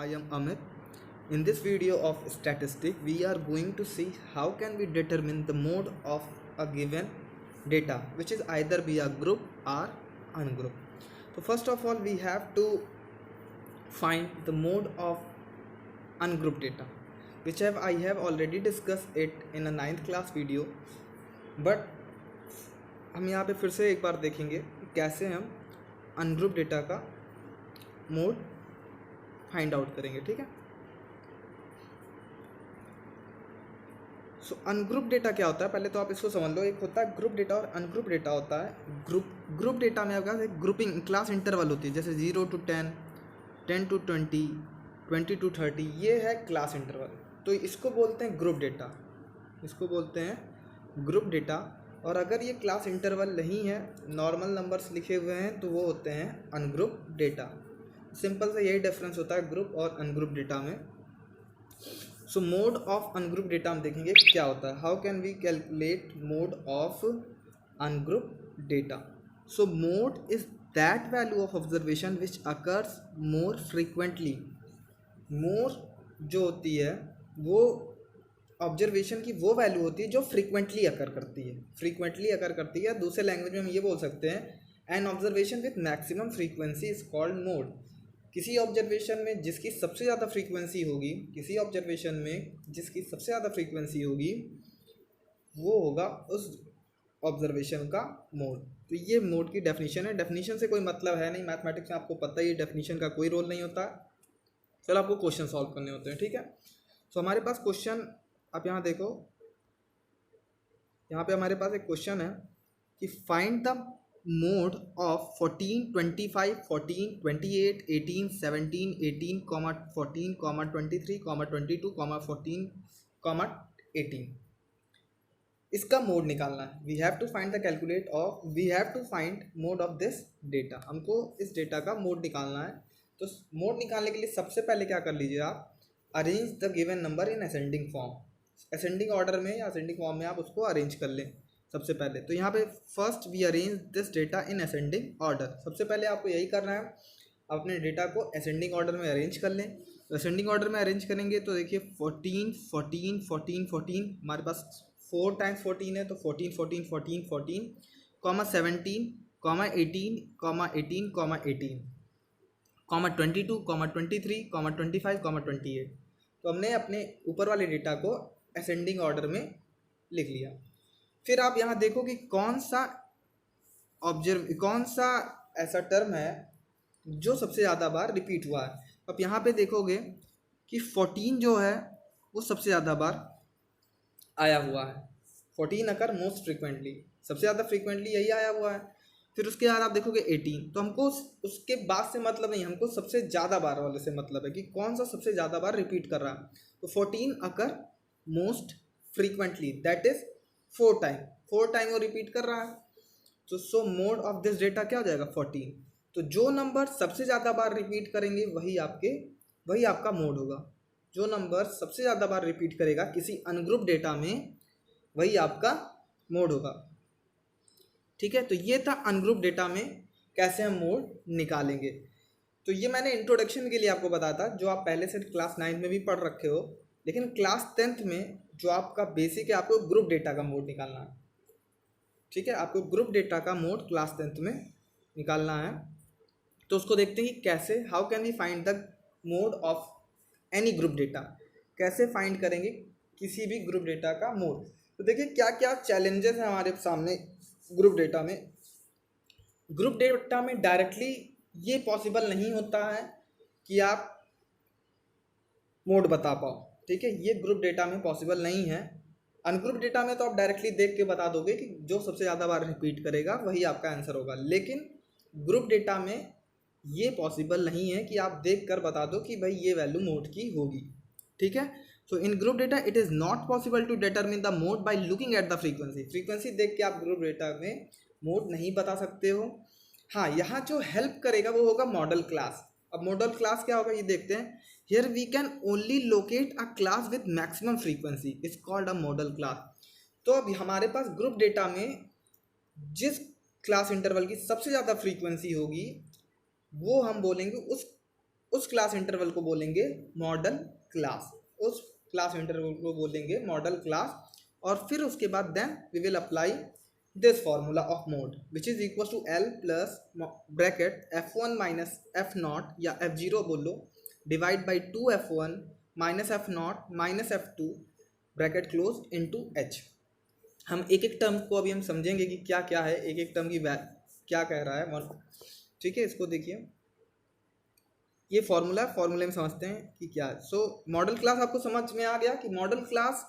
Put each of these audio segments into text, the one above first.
I am Amit. In this video of statistics, we are going to see how can we determine the mode of a given data, which is either be a group or ungroup. So first of all, we have to find the mode of ungrouped data, which I have already discussed it in a 9th class video. But हम यहाँ पे फिर से एक बार देखेंगे कि कैसे हम अनग्रुप डेटा का मोड फाइंड आउट करेंगे. ठीक है. सो अनग्रुप डेटा क्या होता है, पहले तो आप इसको समझ लो. एक होता है ग्रुप डेटा और अनग्रुप डेटा होता है. ग्रुप डेटा में आपका एक ग्रुपिंग क्लास इंटरवल होती है, जैसे 0 to 10, 10 to 20, 20 to 30. ये है क्लास इंटरवल. तो इसको बोलते हैं ग्रुप डेटा, इसको बोलते हैं ग्रुप डेटा. और अगर ये क्लास इंटरवल नहीं है, नॉर्मल नंबर्स लिखे हुए हैं, तो वो होते हैं अनग्रुप डेटा. सिंपल से यही डिफरेंस होता है ग्रुप और अनग्रुप डेटा में. So mode of ungroup data हम देखेंगे क्या होता है. How can we calculate mode of ungroup data. So mode is that value of observation which occurs more frequently. More जो होती है वो ऑब्जर्वेशन की वो वैल्यू होती है जो फ्रीक्वेंटली अकर करती है. फ्रीक्वेंटली अकर करती है. दूसरे लैंग्वेज में हम ये बोल सकते हैं an observation with maximum frequency is called mode. किसी ऑब्जर्वेशन में जिसकी सबसे ज़्यादा फ्रीक्वेंसी होगी, किसी ऑब्जर्वेशन में जिसकी सबसे ज़्यादा फ्रीक्वेंसी होगी, वो होगा उस ऑब्जर्वेशन का मोड. तो ये मोड की डेफिनेशन है. डेफिनेशन से कोई मतलब है नहीं. मैथमेटिक्स में आपको पता ही डेफिनेशन का कोई रोल नहीं होता. चलो आपको क्वेश्चन सॉल्व करने होते हैं. ठीक है. सो हमारे पास क्वेश्चन, आप यहाँ देखो, यहाँ पे हमारे पास एक क्वेश्चन है कि फाइंड द मोड ऑफ 14, 25, 14, 28, 18, 17, 18, 14, 23, 22, 14, 18. इसका मोड निकालना है. We have to find the calculate of, we have to find mode of this data. हमको इस डेटा का मोड निकालना है. तो मोड निकालने के लिए सबसे पहले क्या कर लीजिए आप, arrange the given number in ascending form. Ascending order में या असेंडिंग फॉर्म में आप उसको अरेंज कर लें सबसे पहले. तो यहाँ पे first we arrange this data in ascending order. सबसे पहले आपको यही करना है, अपने डेटा को असेंडिंग ऑर्डर में अरेंज कर लें. तो असेंडिंग ऑर्डर में अरेंज करेंगे तो देखिए 14, 14, 14, 14, हमारे पास 4 times 14 है, तो 14, 14, 14, 14, 17, 18, 18, 18, 22, 23, 25, 28. तो हमने अपने ऊपर वाले डेटा को असेंडिंग ऑर्डर में लिख लिया. फिर आप यहाँ देखो कि कौन सा ऐसा टर्म है जो सबसे ज़्यादा बार रिपीट हुआ है. अब यहाँ पे देखोगे कि 14 जो है वो सबसे ज़्यादा बार आया हुआ है. 14 अकर मोस्ट फ्रीक्वेंटली, सबसे ज़्यादा फ्रीक्वेंटली यही आया हुआ है. फिर उसके बाद आप देखोगे 18. तो हमको उसके बाद से मतलब नहीं, हमको सबसे ज़्यादा बार वाले से मतलब है कि कौन सा सबसे ज़्यादा बार रिपीट कर रहा है. तो 14 occur most frequently, that is 4 time वो रिपीट कर रहा है. तो so mode of this data क्या हो जाएगा, 14. तो जो नंबर सबसे ज़्यादा बार रिपीट करेंगे वही आपका मोड होगा. जो नंबर सबसे ज़्यादा बार रिपीट करेगा किसी अनग्रुप डेटा में, वही आपका मोड होगा. ठीक है. तो ये था अनग्रुप डेटा में कैसे हम मोड निकालेंगे. तो ये मैंने इंट्रोडक्शन के लिए आपको बताया था, जो आप पहले से क्लास 9 में भी पढ़ रखे हो. लेकिन क्लास 10th में जो आपका बेसिक है, आपको ग्रुप डेटा का मोड निकालना है. ठीक है. आपको ग्रुप डेटा का मोड क्लास 10th में निकालना है. तो उसको देखते हैं कि कैसे, how can we find the mode of any group data. कैसे फाइंड करेंगे किसी भी ग्रुप डेटा का मोड. तो देखिए क्या क्या चैलेंजेस हैं हमारे सामने ग्रुप डेटा में. ग्रुप डेटा में डायरेक्टली ये पॉसिबल नहीं होता है कि आप मोड बता पाओ. ठीक है. ये ग्रुप डेटा में पॉसिबल नहीं है. अनग्रुप डेटा में तो आप डायरेक्टली देख के बता दोगे कि जो सबसे ज़्यादा बार रिपीट करेगा वही आपका आंसर होगा. लेकिन ग्रुप डेटा में ये पॉसिबल नहीं है कि आप देख कर बता दो कि भाई ये वैल्यू मोड की होगी. ठीक है. So in group data it is not possible to determine the mode by looking at the frequency. Frequency देख के आप ग्रुप डेटा में मोड नहीं बता सकते हो. हाँ, यहाँ जो हेल्प करेगा वो होगा मॉडल क्लास. अब मॉडल क्लास क्या होगा ये देखते हैं. Here we can only locate a class with maximum frequency, is called a modal class. तो अब हमारे पास ग्रुप डेटा में जिस क्लास इंटरवल की सबसे ज़्यादा फ्रीक्वेंसी होगी वो हम बोलेंगे उस उस क्लास इंटरवल को बोलेंगे मॉडल क्लास, उस क्लास इंटरवल को बोलेंगे मॉडल क्लास। और फिर उसके बाद then we will apply this formula of mode which is equal to L plus bracket F1 minus F0 या F0 बोलो divide by 2F1 minus F0 minus F2 bracket close into H। हम एक एक term को अभी हम समझेंगे कि क्या क्या है, एक एक टर्म की क्या कह रहा है। ठीक है, इसको देखिए, ये फॉर्मूले में समझते हैं कि क्या है। सो मॉडल क्लास आपको समझ में आ गया कि मॉडल क्लास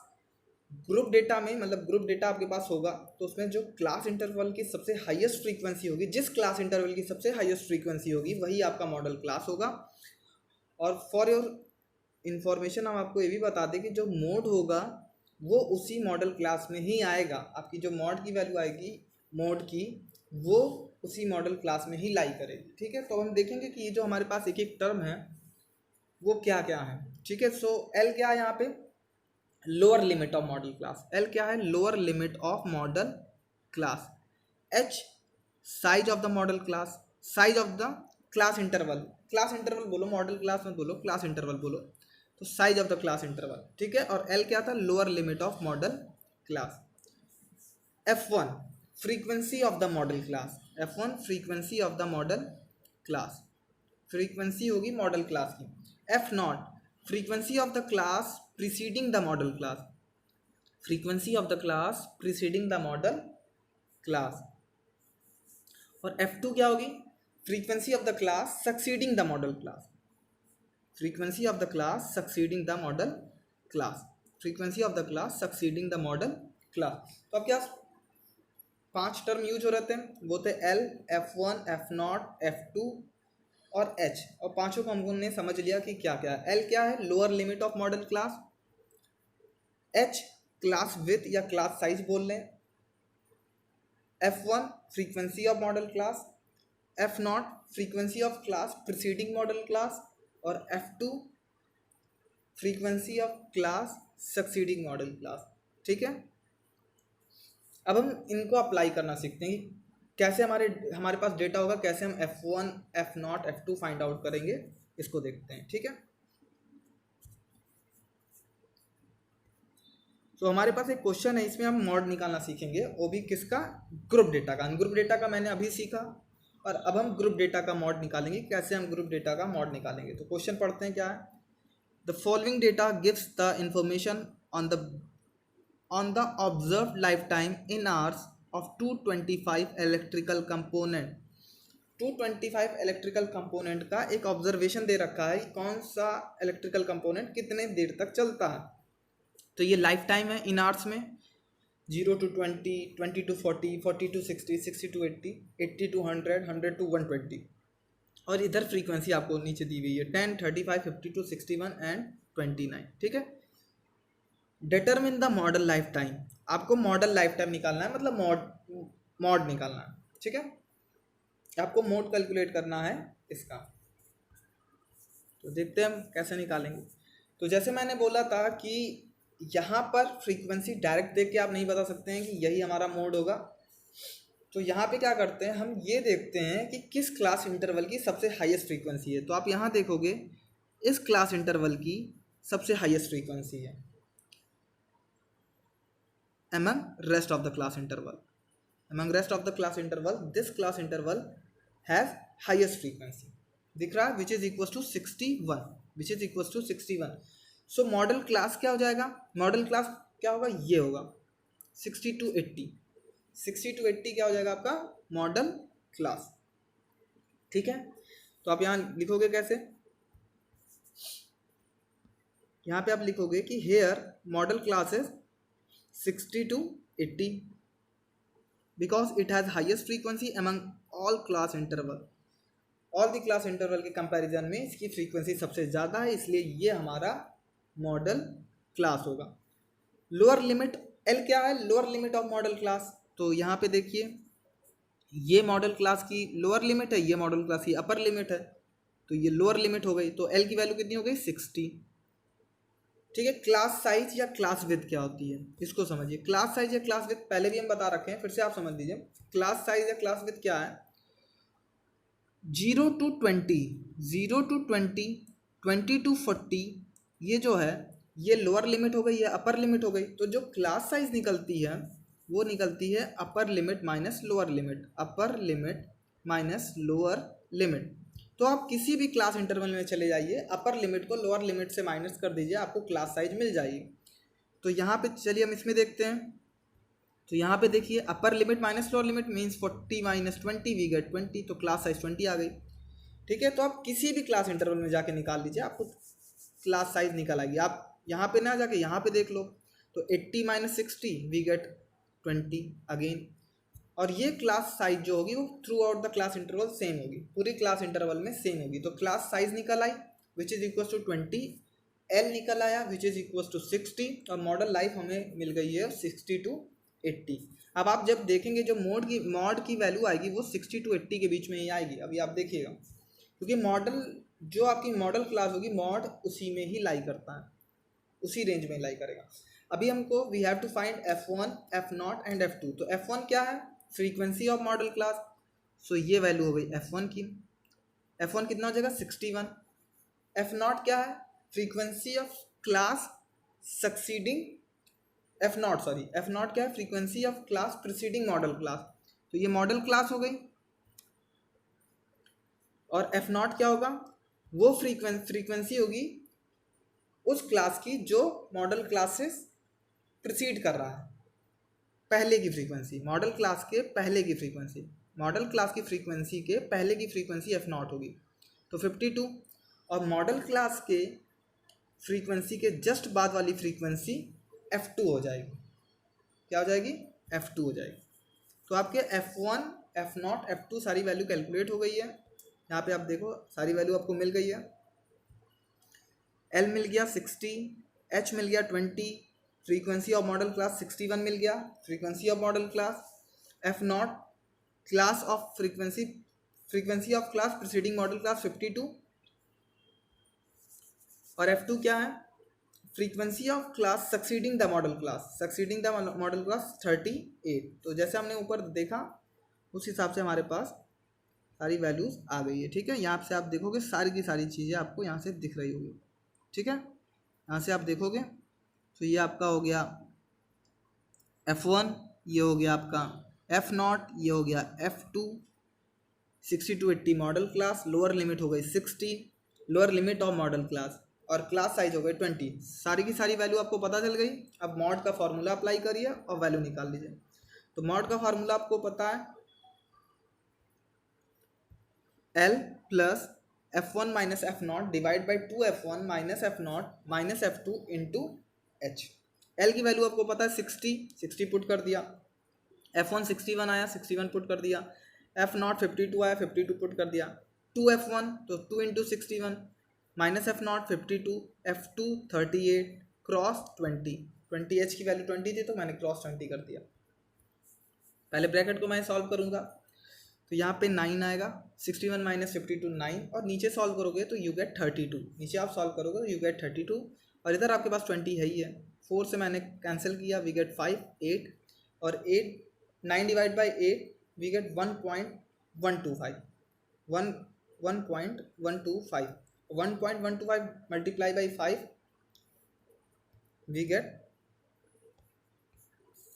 ग्रुप डेटा में, मतलब ग्रुप डेटा आपके पास होगा तो उसमें जो क्लास इंटरवल की सबसे हाईएस्ट फ्रीक्वेंसी होगी, जिस क्लास इंटरवल की सबसे हाईएस्ट फ्रीक्वेंसी होगी वही आपका मॉडल क्लास होगा। और फॉर योर इंफॉर्मेशन हम आपको ये भी बता दें कि जो मोड होगा वो उसी मॉडल क्लास में ही आएगा। आपकी जो मॉड की वैल्यू आएगी मोड की, वो उसी मॉडल क्लास में ही लाई करेगी। ठीक है, तो हम देखेंगे कि ये जो हमारे पास एक एक टर्म है वो क्या क्या है। ठीक है, सो एल क्या है यहाँ पे, lower limit of modal class. L क्या है, lower limit of modal class. H size of the model class, size of the class interval, class interval बोलो, मॉडल क्लास में बोलो क्लास इंटरवल बोलो, तो size of the class interval. ठीक है, और एल क्या था, lower limit of modal class. F1 frequency of the model class, F1 frequency of the model class, frequency होगी मॉडल क्लास की। F0 frequency of the class preceding the model class, frequency of the class preceding the model class. और F2 क्या होगी, frequency of the class succeeding the model class, frequency of the class succeeding the model class, frequency of the class succeeding the model class. तो अब क्या 5 term use हो रहे थे, वो थे L, F1, F0, F2 और H, और पांचों को हमने समझ लिया कि क्या क्या है। L क्या है, lower limit of modal class. H class with या क्लास साइज बोल लें। F1 frequency of modal class, F0 frequency of class preceding modal class, और F2 frequency of class succeeding model class. ठीक है, अब हम इनको अप्लाई करना सीखते हैं कि कैसे हमारे पास डेटा होगा, कैसे हम F1, F0, F2 find out करेंगे, इसको देखते हैं। ठीक है, तो हमारे पास एक क्वेश्चन है, इसमें हम मॉड निकालना सीखेंगे, वो भी किसका, ग्रुप डेटा का। ग्रुप डेटा का मैंने अभी सीखा, और अब हम ग्रुप डेटा का मॉड निकालेंगे। कैसे हम ग्रुप डेटा का मॉड निकालेंगे, तो क्वेश्चन पढ़ते हैं क्या है। The following data gives the information on the observed lifetime in hours of 225 electrical component। 225 electrical component का एक ऑब्जर्वेशन दे रखा है कि कौन सा इलेक्ट्रिकल कंपोनेंट कितने देर तक चलता है। तो ये लाइफ टाइम है इन आवर्स में, 0 to 20, 20 to 40, 40 to 60, 60 to 80, 80 to 100, 100 to 120। और इधर फ्रीक्वेंसी आपको नीचे दी हुई है 10, 35, 50 to 61 एंड 29। ठीक है, determine the model life time, आपको मॉडल लाइफ टाइम निकालना है, मतलब मॉड निकालना है। ठीक है, आपको मोड कैलकुलेट करना है इसका, तो देखते हैं हम कैसे निकालेंगे। तो जैसे मैंने बोला था कि यहाँ पर फ्रीक्वेंसी डायरेक्ट देख के आप नहीं बता सकते हैं कि यही हमारा मोड होगा। तो यहाँ पे क्या करते हैं, हम ये देखते हैं कि किस क्लास इंटरवल की सबसे हाईएस्ट फ्रीक्वेंसी है। तो आप यहाँ देखोगे इस क्लास इंटरवल की सबसे हाईएस्ट फ्रीक्वेंसी है among rest of the class interval, among rest of the class interval this class interval has highest frequency, दिख रहा है, which is equals to 61, which is equals to 61। so model class क्या हो जाएगा, model class क्या होगा, ये होगा 60 to 80, 60 to 80 क्या हो जाएगा आपका मॉडल क्लास। ठीक है, तो आप यहाँ लिखोगे कैसे, यहाँ पे आप लिखोगे कि here modal class is 60 to 80 because it has highest frequency among all class interval, all the class interval के कंपैरिजन में इसकी फ्रीक्वेंसी सबसे ज़्यादा है, इसलिए ये हमारा मॉडल क्लास होगा। लोअर लिमिट एल क्या है, lower limit of modal class. तो यहाँ पे देखिए ये मॉडल क्लास की लोअर लिमिट है, ये मॉडल क्लास की अपर लिमिट है, तो ये लोअर लिमिट हो गई, तो एल की वैल्यू कितनी हो गई 60। ठीक है, क्लास साइज या क्लास विड्थ क्या होती है, इसको समझिए। क्लास साइज या क्लास विड्थ पहले भी हम बता रखे हैं, फिर से आप समझ लीजिए। क्लास साइज या क्लास विड्थ क्या है, 0 to 20, 0 to 20, 20 to 40, ये जो है ये लोअर लिमिट हो गई, ये अपर लिमिट हो गई। तो जो क्लास साइज निकलती है वो निकलती है अपर लिमिट माइनस लोअर लिमिट, अपर लिमिट माइनस लोअर लिमिट। तो आप किसी भी क्लास इंटरवल में चले जाइए, अपर लिमिट को लोअर लिमिट से माइनस कर दीजिए, आपको क्लास साइज मिल जाएगी। तो यहाँ पे चलिए हम इसमें देखते हैं। तो यहाँ पे देखिए upper limit minus lower limit means 40 minus 20 we get 20, तो क्लास साइज 20 आ गई। ठीक है, तो आप किसी भी क्लास इंटरवल में जाके निकाल लीजिए, आपको क्लास साइज निकल आएगी। आप यहाँ पे ना जाके यहाँ पे देख लो, तो 80 माइनस 60 वी गेट 20 अगेन। और ये क्लास साइज जो होगी वो through out the class interval same होगी, पूरी क्लास इंटरवल में सेम होगी। तो क्लास साइज निकल आई which is equal to 20, L निकल आया विच इज इक्वल टू 60, और मॉडल लाइफ हमें मिल गई है 60 to 80। अब आप जब देखेंगे जो मॉड की वैल्यू आएगी वो 60 to 80 के बीच में ही आएगी। अभी आप देखिएगा, क्योंकि मॉडल जो आपकी मॉडल क्लास होगी मॉड उसी में ही लाई करता है, उसी रेंज में लाई करेगा। अभी हमको we have to find F1, F0 and F2। तो F1 क्या है? Frequency of modal class. So ये वैल्यू हो गई F1 की। F1 कितना हो जाएगा? 61। F0 क्या है? Frequency of class succeeding F0 क्या है? Frequency of class preceding modal class. तो ये मॉडल क्लास हो गई। और F0 क्या होगा? वो फ्रीक्वेंसी होगी उस क्लास की जो मॉडल क्लास से प्रीसीड कर रहा है, पहले की फ्रीक्वेंसी, मॉडल क्लास के पहले की फ्रीक्वेंसी, मॉडल क्लास की फ्रीक्वेंसी के पहले की फ्रीक्वेंसी F0 होगी, तो 52। और मॉडल क्लास के फ्रीक्वेंसी के जस्ट बाद वाली फ्रीक्वेंसी F2 हो जाएगी। क्या हो जाएगी? F2 हो जाएगी। तो आपके F1, F0, F2 सारी वैल्यू कैलकुलेट हो गई है। यहाँ पे आप देखो सारी वैल्यू आपको मिल गई है। L मिल गया 60, H मिल गया 20, फ्रीक्वेंसी ऑफ मॉडल क्लास 61 मिल गया, frequency of modal class F0, class of frequency of class preceding modal class 52, और F2 क्या है? Frequency of class succeeding the model class, 38। तो जैसे हमने ऊपर देखा उस हिसाब से हमारे पास सारी वैल्यूज आ गई है। ठीक है, यहाँ से आप देखोगे सारी की सारी चीज़ें आपको यहाँ से दिख रही होगी। ठीक है, यहाँ से आप देखोगे तो ये आपका हो गया F1, ये हो गया आपका F0, ये हो गया F2, 60 to 80 model class, lower limit हो गई 60, lower limit of modal class, और क्लास साइज हो गई 20। सारी की सारी वैल्यू आपको पता चल गई। अब मॉड का फॉर्मूला अप्लाई करिए और वैल्यू निकाल लीजिए। तो मॉड का फॉर्मूला आपको पता है, L plus F1 minus F0 divide by 2F1 minus F0 minus F2 into H। L की वैल्यू आपको पता है 60 पुट कर दिया, F1 61 आया 61 पुट कर दिया, F0 52 आया 52 पुट कर दिया, 2F1 तो 2 into 61 minus F0 52, F2 38 cross 20 H की वैल्यू 20 थी तो मैंने क्रॉस 20 कर दिया। पहले ब्रैकेट को मैं सॉल्व करूँगा तो यहाँ पे 9 आएगा, 61 माइनस 52 9, और नीचे सॉल्व करोगे तो यू गेट 32। नीचे आप सॉल्व करोगे तो यू गेट 32, और इधर आपके पास 20 है ही है, 4 से मैंने कैंसिल किया, वी गेट 5 8, और 8 9 divide by 8 we get 1.125 1.125 multiply by 5 we get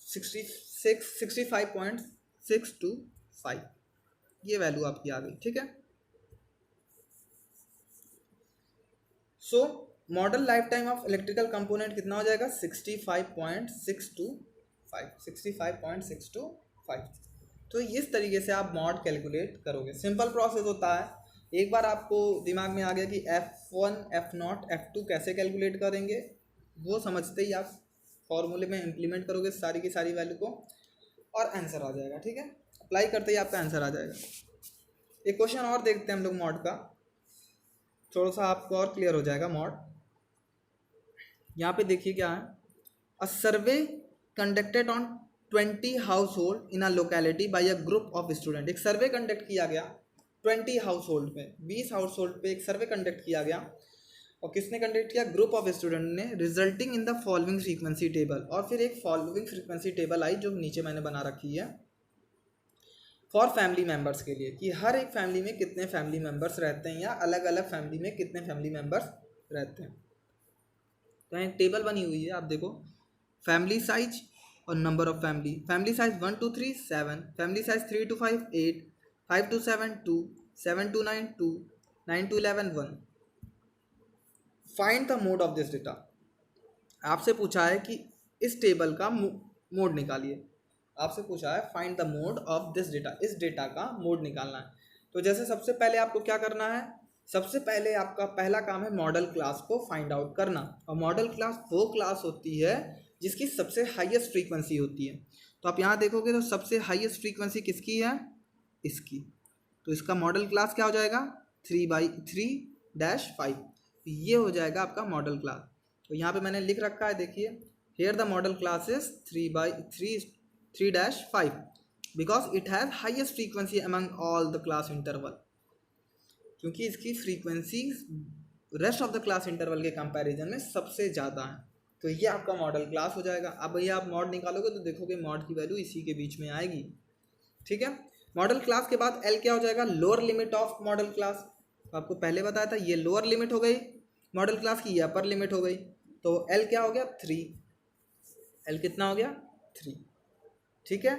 65.625, ये वैल्यू आपकी आ गई। ठीक है, so modal lifetime of electrical component कितना हो जाएगा? 65.625। तो इस तरीके से आप मॉड कैलकुलेट करोगे। सिंपल प्रोसेस होता है। एक बार आपको दिमाग में आ गया कि F1, F0, F2 कैसे कैलकुलेट करेंगे, वो समझते ही आप फॉर्मूले में इम्प्लीमेंट करोगे सारी की सारी वैल्यू को, और आंसर आ जाएगा। ठीक है, अप्लाई करते ही आपका आंसर आ जाएगा। एक क्वेश्चन और देखते हैं हम लोग मॉड का, थोड़ा सा आपको और क्लियर हो जाएगा मॉड। यहाँ पे देखिए क्या है, a survey conducted on 20 household in a locality by a group of student. एक सर्वे कंडक्ट किया गया 20 हाउस होल्ड पे, 20 हाउस होल्ड पे एक सर्वे कंडक्ट किया गया, और किसने कंडक्ट किया? ग्रुप ऑफ स्टूडेंट ने। Resulting in the following frequency table, और फिर एक फॉलोइंग फ्रीक्वेंसी टेबल आई जो नीचे मैंने बना रखी है। फॉर फैमिली मेम्बर्स के लिए, कि हर एक फैमिली में कितने फैमिली मेम्बर्स रहते हैं या अलग अलग फैमिली में कितने फैमिली मेम्बर्स रहते हैं। तो एक टेबल बनी हुई है, आप देखो, फैमिली साइज और number of family. Family size 1 to 3 7, family size 3 to 5 8, 5 to 7 2, 7 to 9 2, 9 to 11 1। Find the mode of this data. आपसे पूछा है कि इस टेबल का मोड निकालिए। आपसे पूछा है find the mode of this data, इस डेटा का मोड निकालना है। तो जैसे सबसे पहले आपको क्या करना है, सबसे पहले आपका पहला काम है मॉडल क्लास को फाइंड आउट करना। और मॉडल क्लास वो क्लास होती है जिसकी सबसे हाईएस्ट फ्रीक्वेंसी होती है। तो आप यहाँ देखोगे तो सबसे हाईएस्ट फ्रीक्वेंसी किसकी है, इसकी। तो इसका मॉडल क्लास क्या हो जाएगा, 3/3-5। ये हो जाएगा आपका मॉडल क्लास। तो यहाँ पे मैंने लिख रखा है, देखिए, here the model class is 3/3-5 because it has highest frequency among all the class interval, क्योंकि इसकी frequency rest of the class interval के कंपैरिजन में सबसे ज़्यादा है। तो ये आपका मॉडल क्लास हो जाएगा। अब भैया आप मॉड निकालोगे तो देखोगे मॉड की वैल्यू इसी के बीच में आएगी, ठीक है। मॉडल क्लास के बाद एल क्या हो जाएगा, lower limit of modal class. आपको पहले बताया था ये लोअर लिमिट हो गई मॉडल क्लास की, ये अपर लिमिट हो गई। तो एल क्या हो गया, 3। एल कितना हो गया, 3, ठीक है।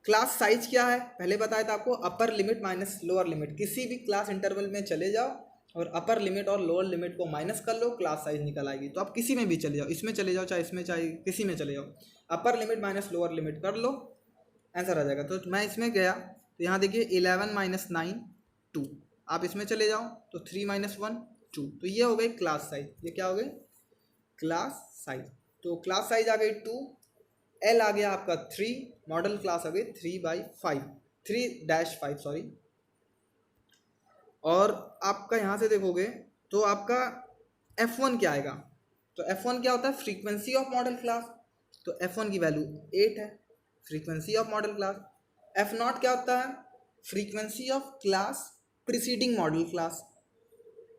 क्लास साइज क्या है, पहले बताया था आपको, अपर लिमिट माइनस लोअर लिमिट। किसी भी क्लास इंटरवल में चले जाओ और अपर लिमिट और लोअर लिमिट को माइनस कर लो, क्लास साइज निकल आएगी। तो आप किसी में भी चले जाओ, इसमें चले जाओ, चाहे इसमें, चाहे किसी में चले जाओ, अपर लिमिट माइनस लोअर लिमिट कर लो, आंसर आ जाएगा। तो मैं इसमें गया तो यहाँ देखिए 11 - 9 2। आप इसमें चले जाओ तो 3 - 1 2। तो ये हो गई क्लास साइज। ये क्या हो गई, क्लास साइज। तो क्लास साइज आ गई 2, एल आ गया आपका 3, मॉडल क्लास आ गई 3/5 सॉरी। और आपका यहाँ से देखोगे तो आपका F1 क्या आएगा, तो F1 क्या होता है, फ्रीक्वेंसी ऑफ मॉडल क्लास। तो F1 की वैल्यू 8 है, frequency of modal class. F0 क्या होता है, frequency of class preceding modal class,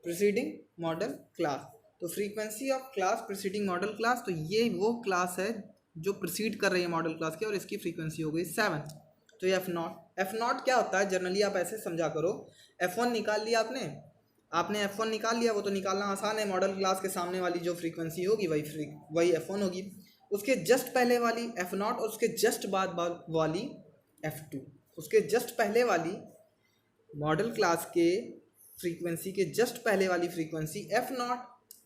preceding modal class. तो frequency of class preceding modal class, तो ये वो क्लास है जो प्रीसीड कर रही है मॉडल क्लास के, और इसकी फ्रीक्वेंसी हो गई 7। तो ये F0 क्या होता है, जनरली आप ऐसे समझा करो, F1 निकाल लिया आपने F1 निकाल लिया, वो तो निकालना आसान है। मॉडल क्लास के सामने वाली जो फ्रीक्वेंसी होगी वही F1 होगी। उसके जस्ट पहले वाली F0 और उसके जस्ट बाद वाली F2। उसके जस्ट पहले वाली मॉडल क्लास के फ्रीक्वेंसी के जस्ट पहले वाली फ्रीक्वेंसी F0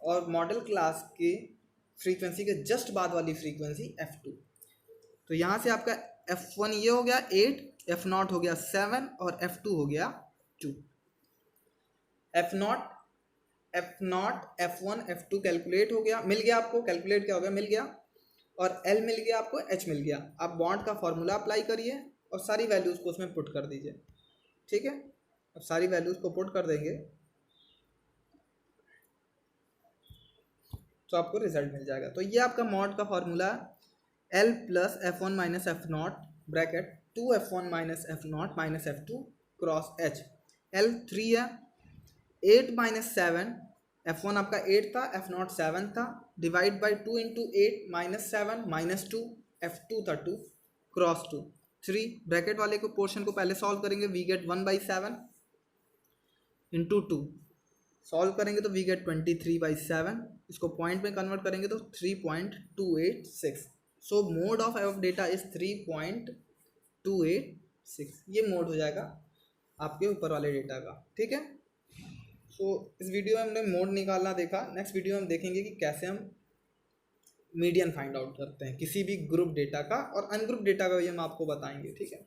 और मॉडल क्लास के फ्रीक्वेंसी के जस्ट बाद वाली फ्रीक्वेंसी F2। तो यहाँ से आपका F1 ये हो गया 8, F0 हो गया 7 और F2 हो गया 2। F0 F1 F2 कैलकुलेट हो गया, मिल गया आपको, कैलकुलेट क्या हो गया, मिल गया। और L मिल गया आपको, H मिल गया। आप बॉन्ड का फॉर्मूला अप्लाई करिए और सारी वैल्यूज़ को उसमें पुट कर दीजिए, ठीक है। अब सारी वैल्यूज़ को पुट कर देंगे तो आपको रिजल्ट मिल जाएगा। तो ये आपका मॉड का formula, L + F1 - F0 bracket 2F1 - F0 - F2 cross H। L 3 है, 8 - 7, F1 आपका 8 था, F0 7 था, डिवाइड बाई 2 × 8 - 7 - 2, F2 था 2 क्रॉस 2 3। ब्रैकेट वाले को पोर्शन को पहले सॉल्व करेंगे, वी गेट 1/7 × 2 सॉल्व करेंगे तो वी गेट 23/7। इसको पॉइंट में कन्वर्ट करेंगे तो 3.286। सो मोड ऑफ डेटा इज 3.286। ये मोड हो जाएगा आपके ऊपर वाले डेटा का, ठीक है। सो इस वीडियो में हमने मोड निकालना देखा। नेक्स्ट वीडियो में हम देखेंगे कि कैसे हम मीडियन फाइंड आउट करते हैं किसी भी ग्रुप डेटा का, और अनग्रुप डेटा का भी हम आपको बताएंगे, ठीक है।